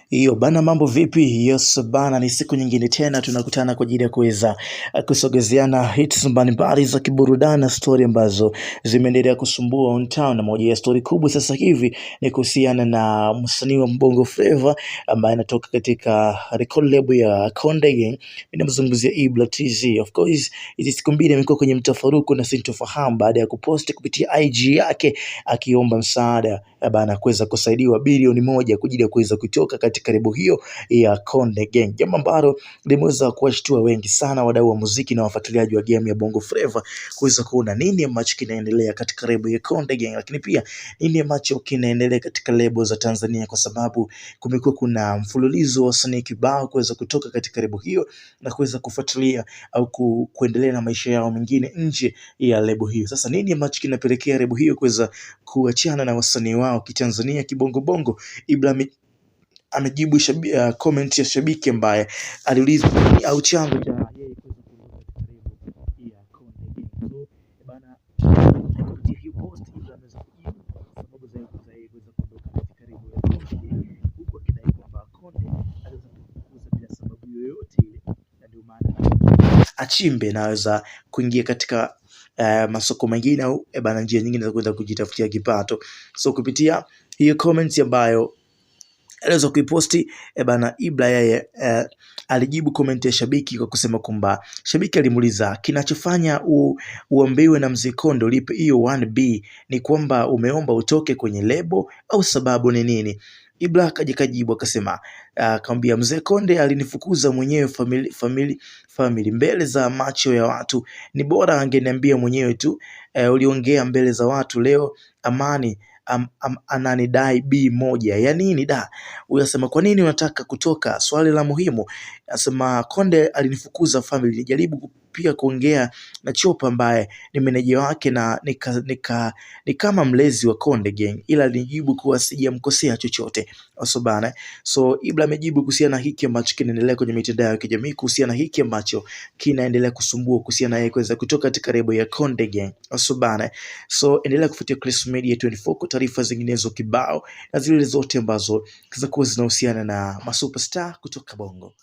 Hiyo bana, mambo vipi? Yes bana, ni siku nyingine tena tunakutana kwa ajili ya kuweza kusogezeana hits mbalimbali za kiburudani na story ambazo zimeendelea kusumbua on town, na moja ya story kubwa sasa hivi ni kuhusiana na msanii wa Bongo Flava ambaye anatoka katika record label ya Konde Gang. Ninamzungumzia Ibra TZ. Of course, hizi siku mbili amekuwa kwenye mtafaruku na sintofahamu baada ya kuposti kupitia IG yake akiomba msaada bana kuweza kusaidiwa bilioni 1 kwa ajili ya kuweza kutoka katika lebo hiyo ya Konde Gang, jambo ambalo limeweza kuwashtua wengi sana wadau wa muziki na wafuatiliaji wa game ya Bongo Flava kuweza kuona nini ambacho kinaendelea katika lebo ya Konde Gang, lakini pia nini ambacho kinaendelea katika lebo za Tanzania, kwa sababu kumekuwa kuna mfululizo wa wasanii kibao kuweza kutoka katika lebo hiyo na kuweza kufuatilia au kuendelea na maisha yao mengine nje ya lebo hiyo. Sasa nini ambacho kinapelekea lebo hiyo kuweza kuachana na wasanii wao kitanzania kibongo bongo? Ibra amejibu comment ya shabiki ambaye aliuliza au chanzo cha yeye kuweza kuondoka ya Konde Gang. So bana, kupitia hiyo post Ibra ameweza kujibu sababu za yeye kuweza kuondoka katika lebo ya Konde Gang, huku akidai kwamba Konde aliweza kufukuza bila sababu yoyote ile, na ndio maana achimbe naweza kuingia katika masoko mengine au bana njia nyingine za kuweza kujitafutia kipato. So kupitia hiyo comments ambayo aliweza kuiposti bana, Ibra yeye alijibu comment ya shabiki kwa kusema kwamba shabiki alimuuliza kinachofanya uambiwe na Mzee Konde ulipe hiyo 1B ni kwamba umeomba utoke kwenye lebo au sababu ni nini? Ibra akajibu akasema akamwambia Mzee Konde alinifukuza mwenyewe family mbele za macho ya watu, ni bora angeniambia mwenyewe tu. Uliongea mbele za watu leo Amani ananidai B1 ya nini da? Uyasema kwa nini unataka kutoka? Swali la muhimu. Asema Konde alinifukuza family, nijaribu pia kuongea na Chopa ambaye ni meneja wake na ni kama mlezi wa Konde Gang, ila alijibu kuwa sijamkosea chochote. Bana, so Ibra amejibu kuhusiana na hiki ambacho kinaendelea kwenye mitandao ya kijamii, kuhusiana na hiki ambacho kinaendelea kusumbua kuhusiana na yeye kuweza kutoka katika lebo ya Konde Gang. Bana, so endelea kufuatia Chris Media 24 kwa taarifa zinginezo kibao na zile zote ambazo zinakuwa zinahusiana na masuperstar kutoka Bongo.